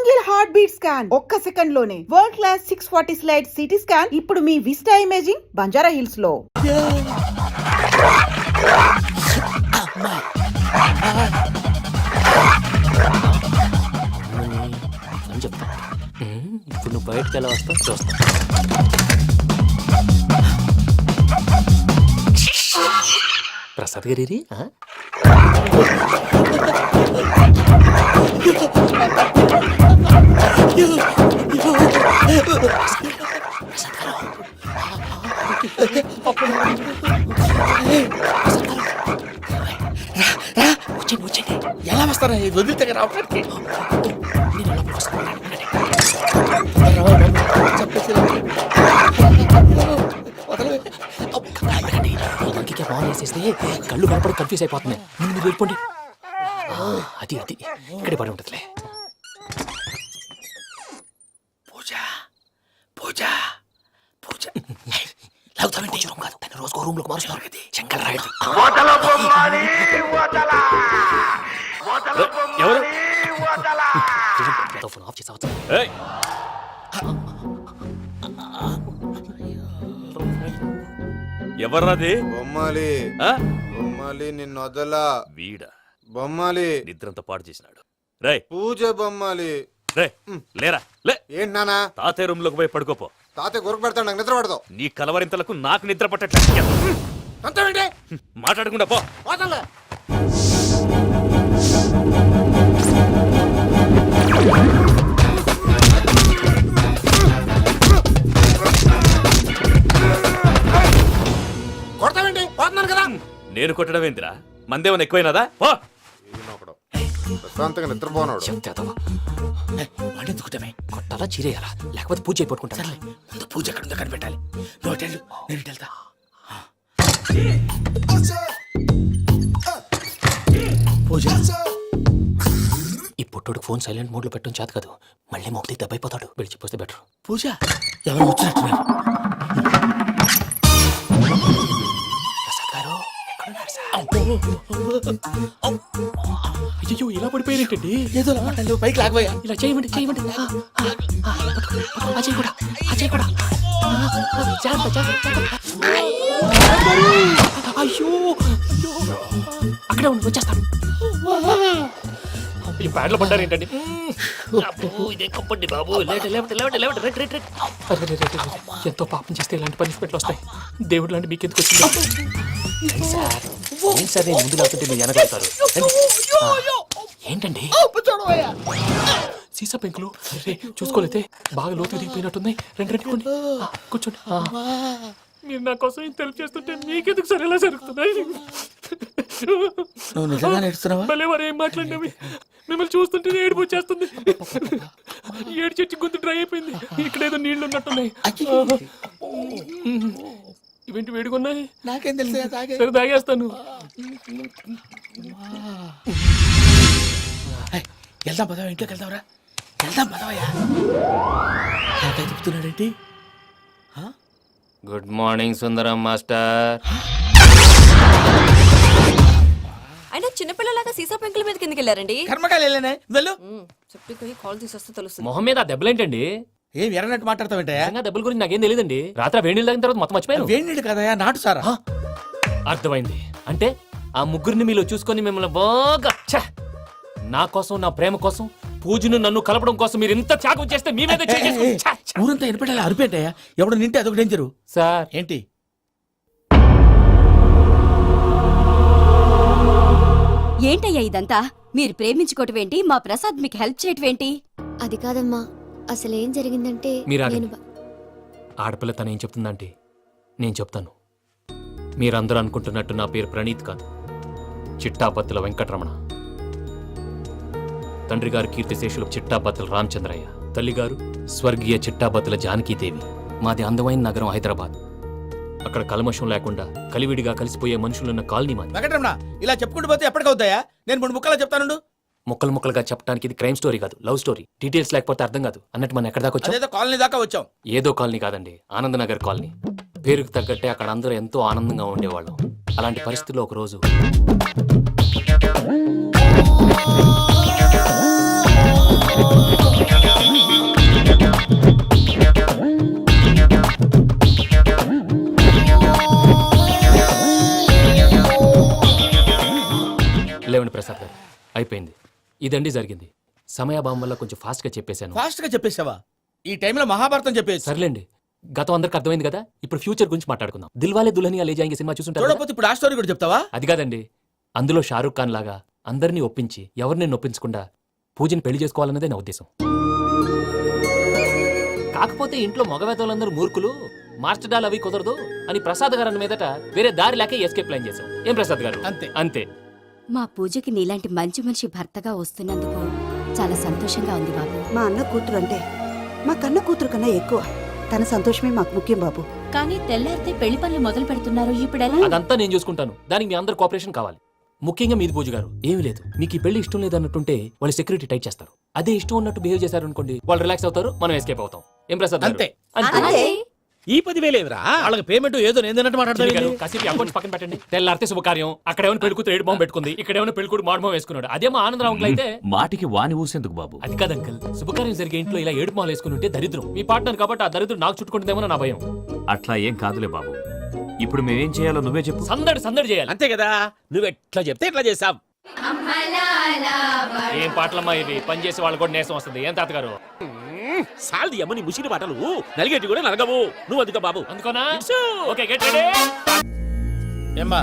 Single heart beat scan ఒక్క second లోనే world class 640 slide CT scan ఇప్పుడు మీ vista imaging Banjara hills లో. ఇప్పుడు నువ్వు బయటకు ఎలా వస్తావు చూస్తా. ప్రసాద్ గారి వచ్చండి. ఎలా వస్తారా వదిలితే రావడానికి? బాగా వేసేస్తే కళ్ళు కనపడి కన్ఫ్యూజ్ అయిపోతున్నాయి. మీరు వెళ్ళిపోండి. అది అది ఇక్కడే పడి ఉంటుందిలే. పూజ పూజ పూజ లాగుతామంటే రూమ్ కాదు, తను రోజుకో రూమ్ లోకి మారుస్తున్నారు కదా. శంకర్ రాయుడు ఎవరు ఫోన్ ఆఫ్ చేసావచ్చు. ఎవర్రాది? బొమ్మాలి బొమ్మాలి నిన్ను వదలా. వీడా బొమ్మాలి నిద్రంతా పాడు చేసినాడు. రే పూజ బొమ్మాలి. రే లేరా లే. ఏంటి నానా? తాతయ్య రూమ్ లోకి పోయి పడుకోపో. తాతయ్య గురకు పెడతాడు, నాకు నిద్ర పడతావు. నీ కలవరింతలకు నాకు నిద్ర పట్టట్లేదు. అంతేంటి మాట్లాడకుండా పో. పోతాలే. కొడతావేంటి? పోతున్నాను కదా. నేను కొట్టడం ఏందిరా? మందేమన్నా ఎక్కువైనదా? పో. ప్రశాంతంగా నిద్రపోనాడు. వండెందుకుంటామే? కొట్టాలా చీరేయాలా లేకపోతే పూజ అయిపోట్టుకుంటా. సర్లే, ముందు పూజ ఎక్కడ ఉందో కనిపెట్టాలి. నువ్వు వెళ్ళు, నేను ఇటు వెళ్తా. పూజ ఈ పుట్టోడు ఫోన్ సైలెంట్ మోడ్ లో పెట్టడం చేత కాదు. మళ్ళీ మొక్కి దెబ్బైపోతాడు. విడిచిపోతే బెటర్. పూజ ఎవరు వచ్చినట్టున్నారు? ప్రసాద్ గారు ఎక్కడున్నారు సార్? అయ్యో ఇలా పడిపోయినట్టండి. ఏదో మాటలు పైకి లాగబోయా. ఇలా చేయమండి చేయమండి. అజయ్ కూడా అజయ్ కూడా. అయ్యో అక్కడే ఉండి వచ్చేస్తాను. ఈ బ్యాడ్లో పడ్డారు ఏంటండి? ఇదే కప్పండి బాబు. ఎంతో పాపం చేస్తే ఇలాంటి పనిష్మెంట్లు వస్తాయి. దేవుడు లాంటి మీకు ఎందుకు వచ్చింది సార్? ఏం సార్ నేను ముందు లేకుంటే మీరు వెనకాడతారు. ఏంటండి సీసా పెంకులు చూసుకోలేతే బాగా లోతు దిగిపోయినట్టున్నాయి. రెండు కూర్చోండి. మీరు నా కోసం ఇంత హెల్ప్ చేస్తుంటే మీకెందుకు సరే ఎలా జరుగుతున్నాయి? నువ్వు నిజంగా నేర్చుతున్నావా? భలే వారు ఏం మాట్లాడినవి. మిమ్మల్ని చూస్తుంటే ఏడుపు వచ్చేస్తుంది. ఏడు చెట్టు గొంతు డ్రై అయిపోయింది. ఇక్కడేదో నీళ్లు ఉన్నట్టున్నాయి. ఇవేంటి వేడుకున్నాయి? నాకేం తెలుసు. సరే తాగేస్తాను. వెళ్దాం పదవా, ఇంట్లోకి వెళ్దాంరా. వెళ్దాం పదవయ్యా. నాకై చెప్తున్నాడేంటి? గుడ్ మార్నింగ్ సుందరం మాస్టర్. అయినా చిన్నపిల్లలాగా సీసా పెంకుల మీద కిందకి వెళ్ళారండి. కర్మకాయలు వెళ్ళానే. వెళ్ళు. చెప్పి కాల్ తీసొస్తే తెలుస్తుంది. మొహం మీద ఆ దెబ్బలేంటండి? ఏం ఎర్రనట్టు మాట్లాడతావేంటయ్యా? దెబ్బల గురించి నాకేం తెలియదండి. రాత్రి వేడి నీళ్ళు తాగిన తర్వాత మొత్తం మర్చిపోయాను. వేడి నీళ్ళు కదయా, నాటు సారా. అర్థమైంది. అంటే ఆ ముగ్గురిని మీలో చూసుకొని మిమ్మల్ని బాగా నా కోసం నా ప్రేమ కోసం పూజను నన్ను కలపడం కోసం మీరు ఇంత త్యాగం చేస్తే మీ మీద ఊరంతా ఎనపెట్టాలి. అరిపేంటయ్యా, ఎవడు నింటే అదొక డేంజరు. సార్ ఏంటి? ఏంటయ్యా ఇదంతా? మీరు ప్రేమించుకోవటం ఏంటి? మా ప్రసాద్ మీకు హెల్ప్ చేయటం ఏంటి? అది కాదమ్మా, అసలేం జరిగిందంటే ఆడపిల్ల తను ఏం చెప్తుందంటే నేను చెప్తాను. మీరందరూ అనుకుంటున్నట్టు నా పేరు ప్రణీత్ కాదు, చిట్టాపత్తుల వెంకటరమణ. తండ్రి గారు కీర్తిశేషులు చిట్టాపత్తుల రామచంద్రయ్య, తల్లిగారు స్వర్గీయ చిట్టాపత్తుల జానకీదేవి. మాది అందమైన నగరం హైదరాబాద్. అక్కడ కల్మషం లేకుండా కలివిడిగా కలిసిపోయే మనుషులున్న కాలనీ మాది. వెంకటరమణ, ఇలా చెప్పుకుంటూ పోతే ఎప్పటికవుతాయా? నేను 3 ముక్కలా చెప్తాను. ముక్కలు ముక్కలుగా చెప్పడానికి ఇది క్రైమ్ స్టోరీ కాదు, లవ్ స్టోరీ. డీటెయిల్స్ లేకపోతే అర్థం కాదు. అన్నట్టు మనం ఎక్కడ దాకా వచ్చాం? ఏదో కాలనీ దాకా వచ్చాం. ఏదో కాలనీ కాదండి, ఆనందనగర్ కాలనీ. పేరుకు తగ్గట్టే అక్కడ అందరూ ఎంతో ఆనందంగా ఉండేవాళ్ళం. అలాంటి పరిస్థితుల్లో ఒక రోజు ఇదండి జరిగింది. సమయాభావం వల్ల కొంచెం ఫాస్ట్ గా చెప్పేశాను. ఫాస్ట్ గా చెప్పేసావా? ఈ టైంలో మహాభారతం చెప్పేసి సర్లేండి, గతం అందరికి అర్థమైంది కదా. ఇప్పుడు ఫ్యూచర్ గురించి మాట్లాడుకుందాం. దిల్వాలే దుల్హనియా లే జాయేంగే సినిమా చూసుంటారు కదా? చూడకపోతే ఇప్పుడు ఆ స్టోరీ కూడా చెప్తావా? అది కాదండి, అందులో షారూఖ్ ఖాన్ లాగా అందరినీ ఒప్పించి ఎవరిని నొప్పించకుండా పూజని పెళ్లి చేసుకోవాలన్నదే నా ఉద్దేశం. కాకపోతే ఇంట్లో మగవేతలందరూ మూర్ఖులు, మాస్టర్ డాల్ అవి కుదరదు అని ప్రసాద్ గారు అన్న మీదట వేరే దారి లేక ఎస్కేప్ ప్లాన్ చేశాం. ఏం ప్రసాద్ గారు? అంతే. అంతే. మా పూజకి నీలాంటి మంచి మనిషి భర్తగా వస్తున్నందుకు చాలా సంతోషంగా ఉంది బాబు. మా అన్న కూతురు అంటే మా కన్న కూతురు కన్నా ఎక్కువ. తన సంతోషమే మాకు ముఖ్యం బాబు. కానీ తెల్లారితే పెళ్లి పనులు మొదలు పెడుతున్నారు, ఇప్పుడెలా? అదంతా నేను చూసుకుంటాను. దానికి మీ అందరు కోఆపరేషన్ కావాలి. ముఖ్యంగా మీది పూజ గారు. ఏమీ లేదు, మీకు ఈ పెళ్లి ఇష్టం లేదన్నట్టుంటే వాళ్ళు సెక్యూరిటీ టైట్ చేస్తారు. అదే ఇష్టం ఉన్నట్టు బిహేవ్ చేశారు అనుకోండి, వాళ్ళు రిలాక్స్ అవుతారు, మనం ఎస్కేప్ అవుతాం. ఏం ప్రసాద్ గారు? అంతే. అంతే. ఈ 10,000 ఏదిరా? వాళ్ళకి పేమెంట్ ఏదో నేందన్నట్టు చిన్ని గారు, మాట్లాడతాను. కాసేపు అకౌంట్స్ పక్కన పెట్టండి. తెల్లారితే శుభకార్యం. అక్కడ ఏమైనా పెళ్లి కూతురు ఏడు బాంబు పెట్టుకుంది, ఇక్కడ ఏమైనా పెళ్లి కూతురు మాడు బాంబు వేసుకున్నాడు. అదేమో ఆనందరావు అంకుల్ అయితే మాటికి వాని ఊసేందుకు బాబు? అది కాదు అంకుల్, శుభకార్యం జరిగే ఇంట్లో ఇలా ఏడు మాలు వేసుకుని ఉంటే దరిద్రం. మీ పార్ట్నర్ కాబట్టి ఆ దరిద్రం నాకు చుట్టుకుంటుందేమో నా భయం. అట్లా ఏం కాదులే బాబు. ఇప్పుడు మేమేం చేయాలో నువ్వే చెప్పు. సందడి సందడి చేయాలి. అంతే కదా, నువ్వు ఎట్లా చెప్తే ఎట్లా చేసావు. ఏం పాటలమ్మా ఇవి? పని చేసి వాళ్ళు కూడా నేసం వస్తుంది. ఏం తాతగారు? సాల్ది అమ్మని ముసిరి పాటలు నలిగేటి కూడా నలగవు. నువ్వు అదిగా బాబు. అందుకోనా? Okay, get ready. ఏమ్మా,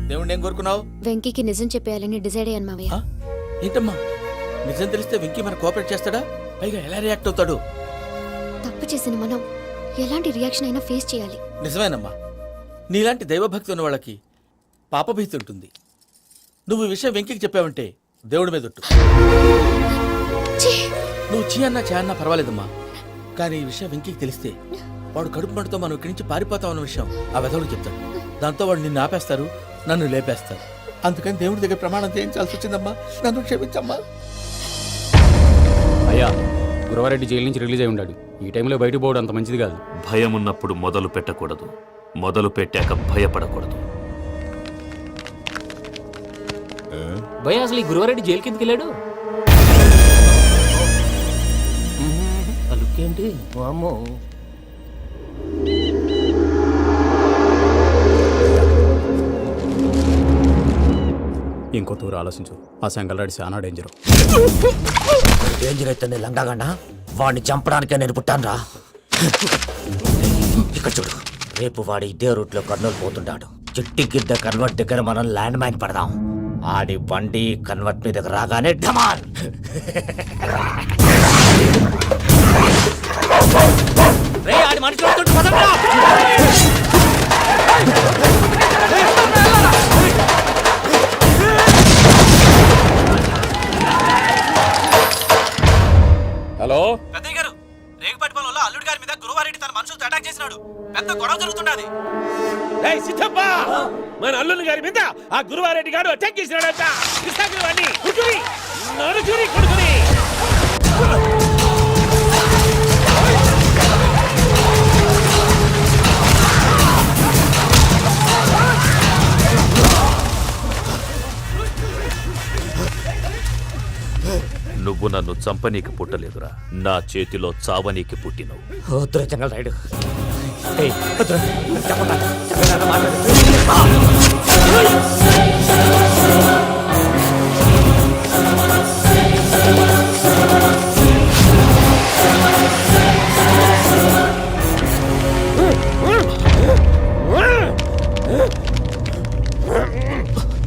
దేవుణ్ణి ఏం కోరుకున్నావు? వెంకీకి నిజం చెప్పేయాలని డిసైడ్ అయ్యాను మావయ్య. ఏంటమ్మా, నిజం తెలిస్తే వెంకీ మన కోఆపరేట్ చేస్తాడా? పైగా ఎలా రియాక్ట్ అవుతాడు? తప్పు చేసిన మనం ఎలాంటి రియాక్షన్ అయినా ఫేస్ చేయాలి. నిజమేనమ్మా, నీలాంటి దైవభక్తి ఉన్న వాళ్ళకి పాపభీతి ఉంటుంది. నువ్వు ఈ విషయం వెంకికి చెప్పావంటే దేవుడి మీద ఒట్టు. ఛీ! నువ్వు చీ అన్నా చే అన్నా పర్వాలేదమ్మా, కానీ ఈ విషయం వెంకికి తెలిస్తే వాడు కడుపు మంటతో మనం ఇక్కడి నుంచి పారిపోతాం అన్న విషయం ఆ వెధవుడు చెప్తాడు. దాంతో వాడు నిన్ను ఆపేస్తారు, నన్ను లేపేస్తారు. అందుకని దేవుడి దగ్గర ప్రమాణం చేయించాల్సి వచ్చిందమ్మా. నన్ను క్షమించమ్మా. అయ్యా, గురవారెడ్డి జైలు నుంచి రిలీజ్ అయి ఉన్నాడు. ఈ టైంలో బయటకు పోవడం అంత మంచిది కాదు. భయం ఉన్నప్పుడు మొదలు పెట్టకూడదు, మొదలు పెట్టాక భయపడకూడదు. భయ అసలు ఈ గురువారెడ్డి జైలు కిందకి వెళ్ళాడు. అలుకేంటి అమ్మో. ఇంకో తూరు ఆలోచించు. ఆ సంగల్రాడి చాలా డేంజర్. డేంజర్ అయితే లంగాగన్నా వాడిని చంపడానికే నేను పుట్టాను రా. ఇక్కడ చూడు, రేపు వాడు ఇదే రూట్ లో కర్నూలు పోతుంటాడు. చిట్టి గిద్ద కన్వర్ట్ దగ్గర మనం ల్యాండ్ మైన్ పడదాం. ఆడి బండి కన్వర్ట్ మీద రాగానే ఢమాన్. ఆడి మనుషులు హలో పెద్దయ్య గారు, రేగుపాటి పొలంలో అల్లుడి గారి మీద గురువారెడ్డి తన మనుషులతో అటాక్ చేసినాడు. పెద్ద గొడవ జరుగుతున్నది. మన అల్లుని గారి మీద ఆ గురువారెడ్డి గారు అటాక్ చేసినాడట. కృష్ణాగిరి వాడిని కుడుకుని నరుకుని కొడుకుని. నువ్వు నన్ను చంపనీకి పుట్టలేదురా, నా చేతిలో చావనీకి పుట్టినవు. చెంగల్ రైడ్.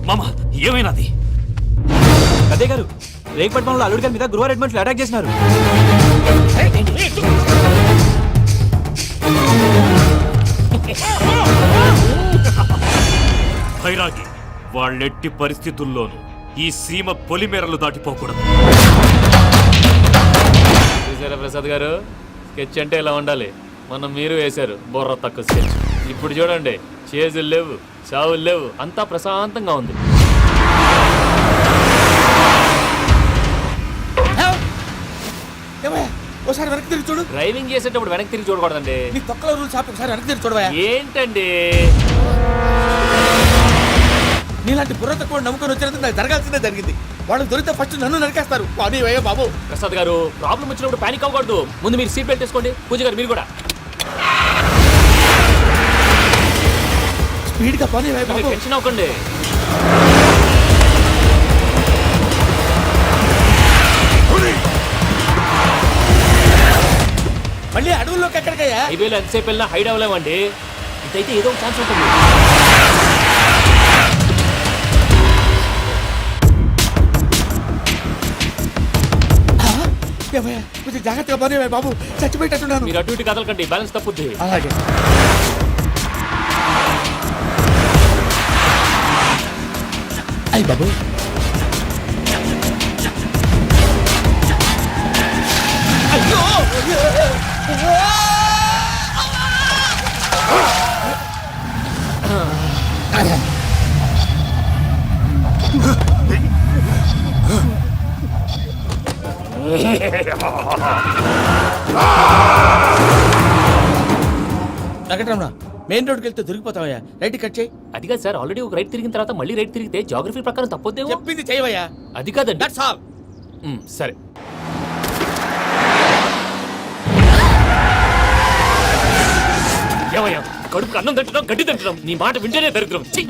మామ, ఏమైనాది? అదే గారు, రేగుపాటి పొలంలో అల్లుడి గారి మీద గురువారెడ్డి మనుషులు అటాక్ చేసినారు. భైరాగి, వాళ్ళెట్టి పరిస్థితుల్లోనూ ఈ సీమ పొలిమేరలు దాటిపోకూడదు. చూసారా ప్రసాద్ గారు, స్కెచ్ అంటే ఇలా ఉండాలి. మనం మీరు వేశారు బొర్ర తక్కువ స్కెచ్. ఇప్పుడు చూడండి, చేజులు లేవు, చావులు లేవు, అంతా ప్రశాంతంగా ఉంది. ఒకసారి వెనక్కి తిరిగి చూడు. డ్రైవింగ్ చేసేటప్పుడు వెనక్కి తిరిగి చూడకూడదండి. నీ తొక్కలో రూల్స్ ఆపి ఒకసారి వెనక్కి తిరిగి చూడవా. ఏంటండి నీలాంటి బుర్ర తక్కువ నమ్ముకొని వచ్చినందుకు నాకు జరగాల్సిందే జరిగింది. వాళ్ళు దొరికితే ఫస్ట్ నన్ను నరికేస్తారు. పానీ వయ్యా బాబు. ప్రసాద్ గారు, ప్రాబ్లం వచ్చినప్పుడు పానిక్ అవ్వకూడదు. ముందు మీరు సీట్ బెల్ట్ వేసుకోండి. పూజ గారు మీరు కూడా స్పీడ్గా పానీ వయ్యా బాబు. టెన్షన్ అవ్వకండి. మళ్ళీ అడవుల్లోకి ఎక్కడికయ్యా? హైవేలో ఎంతసేపు వెళ్ళినా హైడ్ అవ్వలేమండి. ఇదైతే ఏదో ఒక ఛాన్స్ ఉంటుంది. ఏమయ్యా, కొంచెం జాగ్రత్తగా పని బాబు, చచ్చిపోయేటట్టున్నాను. మీరు అటు ఇటు కదలకండి, బ్యాలెన్స్ తప్పుద్ది. అలాగే. అయ్యి బాబు, అయ్యో! వెంకటరమణ, మెయిన్ రోడ్కి వెళ్తే దొరికిపోతావయ్యా. రైట్ కట్ చేయి. అది కాదు సార్, ఆల్రెడీ ఒక రైట్ తిరిగిన తర్వాత మళ్ళీ రైట్ తిరిగితే జాగ్రఫీ ప్రకారం తప్పొద్దేమో. చెప్పింది చేయవయ్యా. అది కాదండి. That's all. సరే. ఏమయ్యా, కడుపుకు అన్నం తింటున్నాం, గడ్డి తింటున్నాం, నీ మాట వింటేనే దరిద్రం. ఛీ!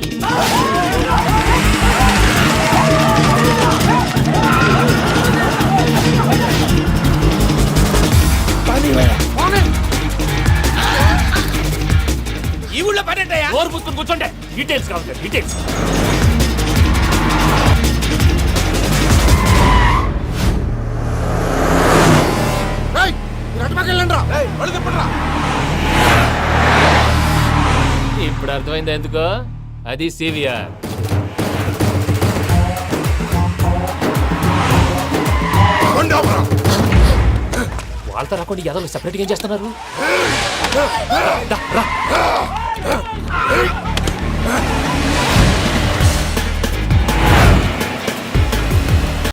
ఈ ఊళ్ళో పడేటయ్యా. నోరు పుస్తకం కూర్చోండి. డీటెయిల్స్ కావాలి, డీటెయిల్స్. ఇప్పుడు అర్థమైంది ఎందుకో. అది సివిఆర్. వాళ్ళతో రాకుండా యాదవ్ సెపరేట్గా ఏం చేస్తున్నారు? రా, రా.